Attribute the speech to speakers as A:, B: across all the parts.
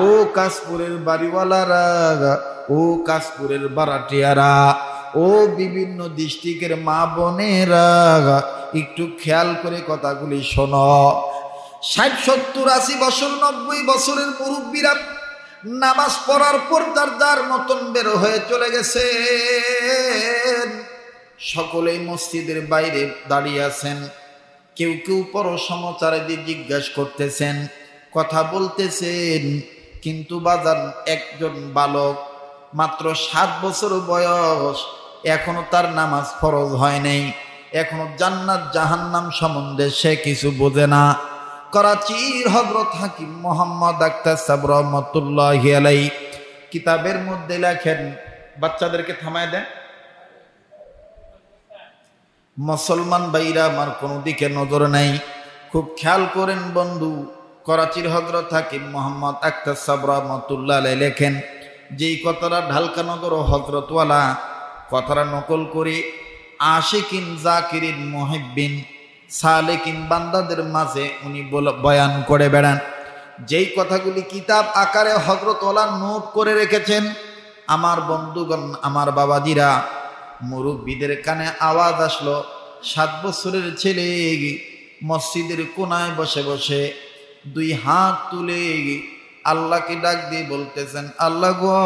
A: ও কাশপুরের বাড়িওয়ালারা, ও কাশপুরের বারাটিয়ারা, ও বিভিন্ন ডিস্ট্রিক্টের মা বোনেরা, একটু খেয়াল করে কথাগুলি শোনো। 60, 70, 80 বছর, 90 বছরের মুরব্বীরা নামাজ পড়ার পর যার যার মতন বের হয়ে চলে গেছে। সকলেই মসজিদের বাইরে দাঁড়িয়ে আছেন। কেউ কেউ পরসমাচারে দিয়ে জিজ্ঞাসা করতেছেন, কথা বলতেছেন, কিন্তু বাজান একজন বালক মাত্র 7 বছর বয়স, এখনো তার নামাজ ফরজ হয় নাই, এখনো জান্নাত জাহান্নাম সম্বন্ধে সে কিছু বোঝে না। করাচির হযরত হাকিম মোহাম্মদ আখতার সাহেব রহমতুল্লাহি আলাইহি কিতাবের মধ্যে লেখেন, বাচ্চাদেরকে থামায় দেন, মুসলমান ভাইরা আমার কোনো দিকে নজর নাই, খুব খেয়াল করেন বন্ধু। করাচির হযরত হাকিম মোহাম্মদ আখতার সাহেব রহমতুল্লাহি আলাইহি লেখেন, যেই কথাটা ঢালকানগর হযরতওয়ালা কথাটা নকল করে আশিকিন জাকিরিন মুহিব্বিন সালেকিন বান্দাদের মাঝে উনি বয়ান করে বেড়ান। যেই কথাগুলি কিতাব আকারে হযরতওয়ালা নোট করে রেখেছেন, আমার বন্ধুগণ, আমার বাবাজিরা, মুরব্বীদের কানে আওয়াজ আসলো, 7 বছরের ছেলে মসজিদের কোনায় বসে বসে 2 হাত তুলে আল্লাহকে ডাক দিয়ে বলতেছেন, আল্লাহ গো,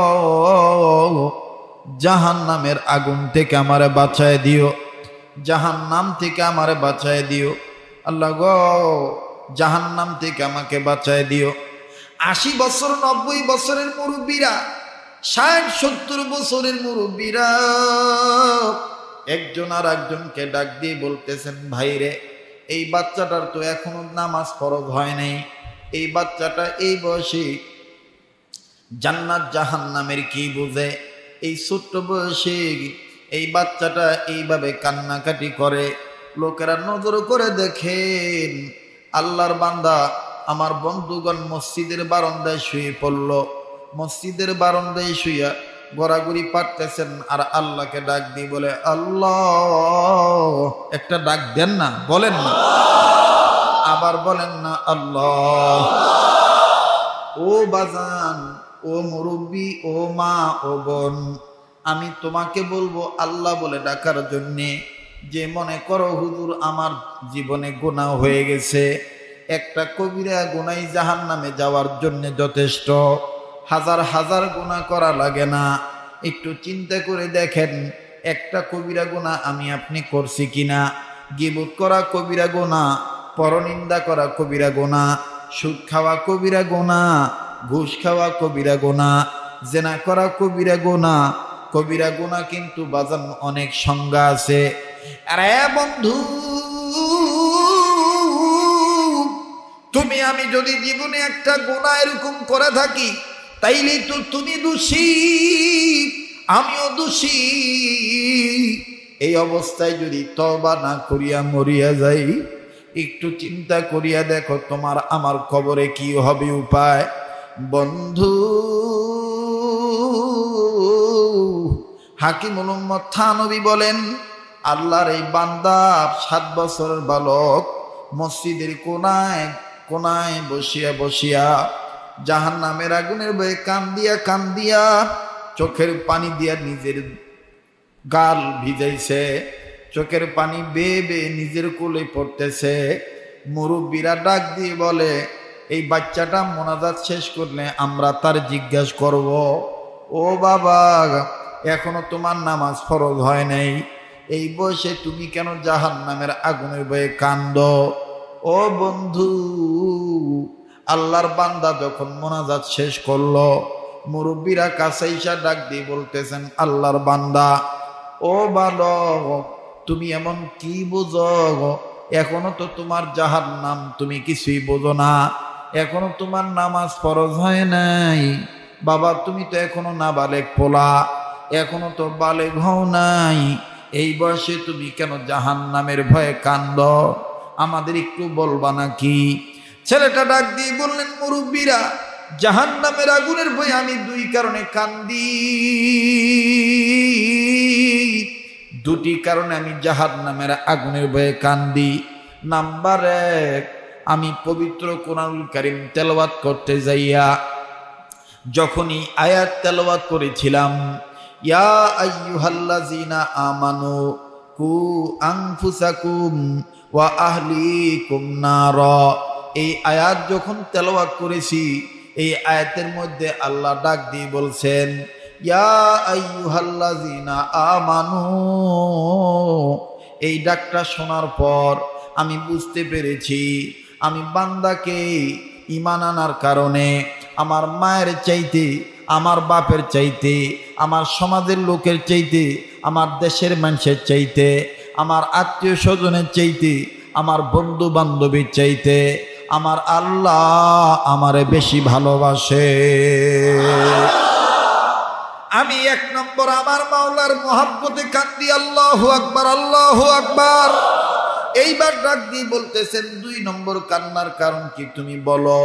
A: জাহান্নামের আগুন থেকে আমারে বাঁচায় দিও, জাহান্নাম থেকে আমারে বাঁচায় দিও, আল্লাহ গো, জাহান্নাম থেকে আমাকে বাঁচায় দিও। 80 বছর, 90 বছরের মুরব্বীরা, 60, 70 বছরের মুরব্বীরা একজন আর একজনকে ডাক দিয়ে বলতেছেন, ভাইরে, এই বাচ্চাটার তো এখনো নামাজ ফরজ হয় নাই, এই বাচ্চাটা এই বয়সে জান্নাত জাহান্নামের কি বুঝে? এই ছোট্ট বয়সে এই বাচ্চাটা এইভাবে কান্নাকাটি করে, লোকেরা নজর করে দেখেন। আল্লাহর বান্দা আমার বন্ধুগণ মসজিদের বারান্দায় শুয়ে পড়ল, মসজিদের বারান্দায় শুইয়া গড়াগড়ি পারতেছেন আর আল্লাহকে ডাক দিয়ে বলে, আল্লাহ, একটা ডাক দেন না, বলেন না, আবার বলেন না, আল্লাহ। ও বাজান, ও মুরব্বী, ও মা, ও বোন, আমি তোমাকে বলবো আল্লাহ বলে ডাকার জন্যে। যে মনে করো হুজুর আমার জীবনে গুনাহ হয়ে গেছে, একটা কবিরা গুনাহ জাহান্নামে যাওয়ার জন্য যথেষ্ট, হাজার হাজার গুনাহ করা লাগে না। একটু চিন্তা করে দেখেন, একটা কবিরা গুনাহ আমি আপনি করছি কিনা? গীবত করা কবিরা গুনাহ, পরনিন্দা করা কবিরা গুনাহ, সুদ খাওয়া কবিরা গুনাহ, ঘুষ খাওয়া কবিরা গুনাহ, জেনা করা কবিরা গুনাহ। কবিরা গুনাহ কিন্তু বাজান অনেক সংজ্ঞা আছে। আরে বন্ধু, তুমি আমি যদি জীবনে একটা গুনাহ এরকম করে থাকি, তাইলে তো তুমি দোষী, আমিও দোষী। এই অবস্থায় যদি তওবা না করিয়া মরিয়া যাই, একটু চিন্তা করিয়া দেখো তোমার আমার কবরে কি হবে উপায়। বন্ধু, হাকিমুল উম্মত থানবী বলেন, আল্লাহর এই বান্দা 7 বছরের বালক মসজিদের কোনায় কোনায় বসিয়া বসিয়া জাহান্নামের আগুনের ভয়ে কান্দিয়া কান্দিয়া চোখের পানি দিয়া নিজের গাল ভিজাইছে, চোখের পানি বেয়ে বেয়ে নিজের কোলে পড়তেছে। মুরব্বীরা ডাক দিয়ে বলে, এই বাচ্চাটা মোনাজাত শেষ করলে আমরা তার জিজ্ঞাসা করব, ও বাবা, এখনো তোমার নামাজ ফরজ হয় নাই, এই বয়সে তুমি কেন জাহান্নামের আগুনের ভয়ে কান্দো? ও বন্ধু, আল্লাহর বান্দা যখন মোনাজাত শেষ করলো, মুরব্বীরা কাছে এসে ডাক দিয়ে বলতেছেন, আল্লাহর বান্দা, ও বালক, তুমি এমন কি বোঝো? এখনো তো তোমার জাহান্নাম তুমি কিছুই বোঝো না, এখনো তোমার নামাজ ফরজ হয় নাই। বাবা, তুমি তো এখনো নাবালেগ পোলা, এখনো তো বালেগ হও নাই, এই বয়সে তুমি কেন জাহান্নামের ভয়ে কান্দো? আমাদের একটু বলবা নাকি? ছেলেটা ডাক দিয়ে বললেন, মুরব্বীরা, জাহান্নামের আগুনের ভয়ে আমি 2 কারণে কান্দি। 2টি কারণে আমি জাহান্নামের আগুনের ভয়ে কান্দি। নাম্বার 1, আমি পবিত্র কোরআনুল কারীম তেলাওয়াত করতে যাইয়া যখনই আয়াত তেলাওয়াত করেছিলাম, ইয়া আইয়ুহাল্লাযীনা আমানু কু আনফুসাকুম ওয়া আহলিকুম নারা, এই আয়াত যখন তেলাওয়াত করেছি, এই আয়াতের মধ্যে আল্লাহ ডাক দিয়ে বলছেন, ইয়া আইয়ুহাল্লাযীনা আমানু। এই ডাকটা শোনার পর আমি বুঝতে পেরেছি আমি বান্দাকে ঈমান আনার কারণে আমার মায়ের চাইতে, আমার বাপের চাইতে, আমার সমাজের লোকের চাইতে, আমার দেশের মানুষের চাইতে, আমার আত্মীয় স্বজনের চাইতে, আমার বন্ধু বান্ধবীর চাইতে আমার আল্লাহ আমারে বেশি ভালোবাসে। আমি এক নম্বর আমার মাওলার মহব্বতে কাঁদি, আল্লাহু আকবার, আল্লাহু আকবার। এইবার ডাক দিয়ে বলতেছেন, 2 নম্বর কান্নার কারণ কি তুমি বলো।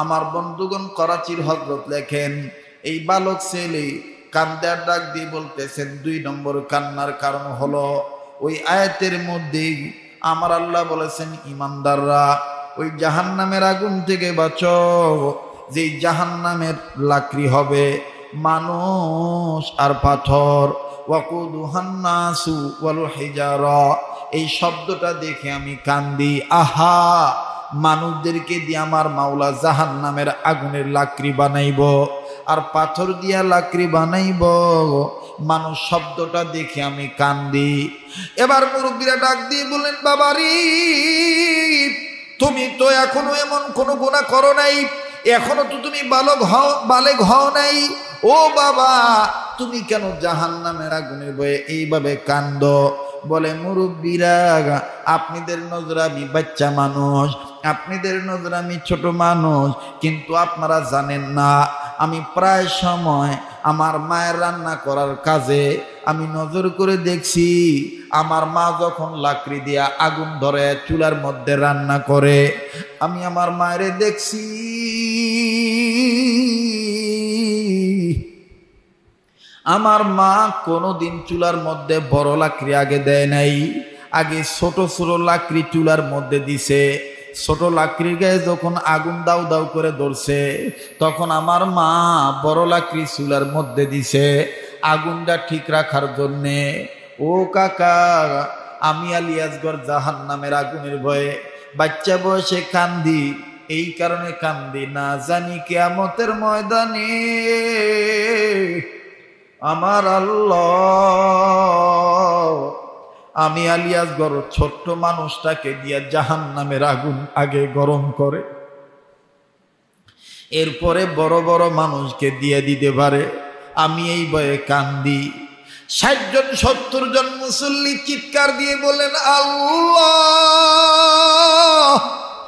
A: আমার বন্ধুগণ করাচির হযরত লেখেন, এই বালক ছেলে কান্দার ডাক দিয়ে বলতেছেন 2 নম্বর কান্নার কারণ হলো ওই আয়াতের মধ্যে আমার আল্লাহ বলেছেন, ইমানদাররা ওই জাহান্নামের আগুন থেকে বাঁচো, যেই জাহান্নামের লাকড়ি হবে মানুষ আর পাথর। ওয়াকুদুহান নাসু ওয়াল হিজারা, এই শব্দটা দেখে আমি কান্দি। আহা, মানুষদেরকে দিয়ে আমার মাওলা জাহান্নামের আগুনের লাকড়ি বানাইব আর পাথর দিয়া লাকড়ি বানাইব, মানুষ শব্দটা দেখে আমি কান্দি। এবার মুরব্বীরা ডাক দিয়ে বললেন, বাবারি তুমি তো এখনো এমন কোনো গুনাহ করো নাই, এখনো তো তুমি বালেগ হও নাই, ও বাবা তুমি কেন জাহান্নামের আগুনের ভয়ে এইভাবে কান্দো? বলে, মুরব্বীরা আপনাদের নজরে আমি বাচ্চা মানুষ, আপনাদের নজরে আমি ছোট মানুষ, কিন্তু আপনারা জানেন না আমি প্রায় সময় আমার মায়ের রান্না করার কাজে আমি নজর করে দেখছি, আমার মা যখন লাকড়ি দিয়া আগুন ধরে চুলার মধ্যে রান্না করে, আমি আমার মায়েরে দেখছি আমার মা কোনোদিন চুলার মধ্যে বড় লাকড়ি আগে দেয় নাই, আগে ছোট ছোট লাকড়ি চুলার মধ্যে দিছে। ছোট লাকড়ির গায়ে যখন আগুন দাউ দাউ করে ধরছে, তখন আমার মা বড় লাকড়ি চুলার মধ্যে দিছে আগুনটা ঠিক রাখার জন্যে। ও কাকা, আমি আলিয়াজগর জাহান্নামের আগুনের ভয়ে বাচ্চা বয়সে কান্দি, এই কারণে কান্দি না জানি কিয়ামতের ময়দানে আমার আল্লাহ আমি আলিয়াজগর ছোট্ট মানুষটাকে দিয়া জাহান্নামের আগুন আগে গরম করে, এরপরে বড় বড় মানুষকে দিয়ে দিতে পারে। আমি এই ভয়ে কান্দি। 60 জন 70 জন মুসল্লি চিৎকার দিয়ে বলেন আল্লাহ,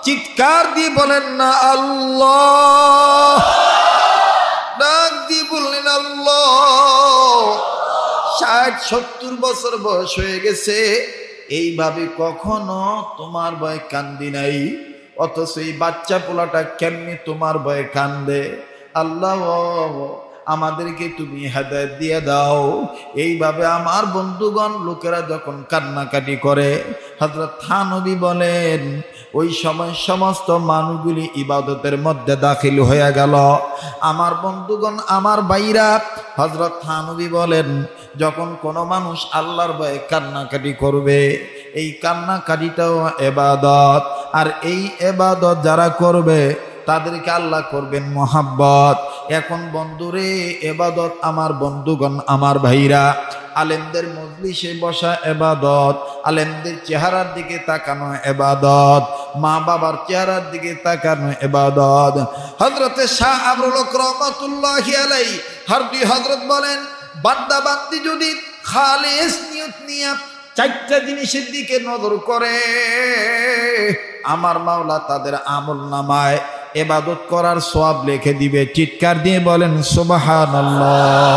A: চিৎকার দিয়ে বলেন না আল্লাহ, ডাক দিয়ে বললেন আল্লাহ। 60-70 বছর বয়স হয়ে গেছে, এইভাবে কখনো তোমার ভয়ে কান্দি নাই, অথচ এই বাচ্চা পোলাটা কেমনি তোমার ভয়ে কান্দে। আল্লাহ আমাদেরকে তুমি হেদায়েত দিয়ে দাও। এইভাবে আমার বন্ধুগণ লোকেরা যখন কান্নাকাটি করে, হযরত থানবী বলেন ওই সময় সমস্ত মানুষগুলি ইবাদতের মধ্যে দাখিল হয়ে গেল। আমার বন্ধুগণ, আমার ভাইরা, হযরত থানবী বলেন যখন কোনো মানুষ আল্লাহর ভয়ে কান্নাকাটি করবে, এই কান্নাকাটিটাও ইবাদত, আর এই ইবাদত যারা করবে তাদেরকে আল্লাহ করবেন মহাব্বত। এখন বন্ধুরে, ইবাদত আমার বন্ধুগণ, আমার ভাইরা, আলেমদের মজলিসে বসা ইবাদত, আলেমদের চেহারার দিকে তাকানো ইবাদত, মা বাবার চেহারার দিকে তাকানো ইবাদত। হযরতে শাহ আবরুল হক রহমাতুল্লাহি আলাইহি হরদি হযরত বলেন, বান্দা বান্দি যদি খালিস নিয়ত নিয়ে 4টা জিনিসের দিকে নজর করে, আমার মাওলা তাদের আমল নামায় ইবাদত করার সওয়াব লিখে দিবে। চিৎকার দিয়ে বলেন সুবহানাল্লাহ।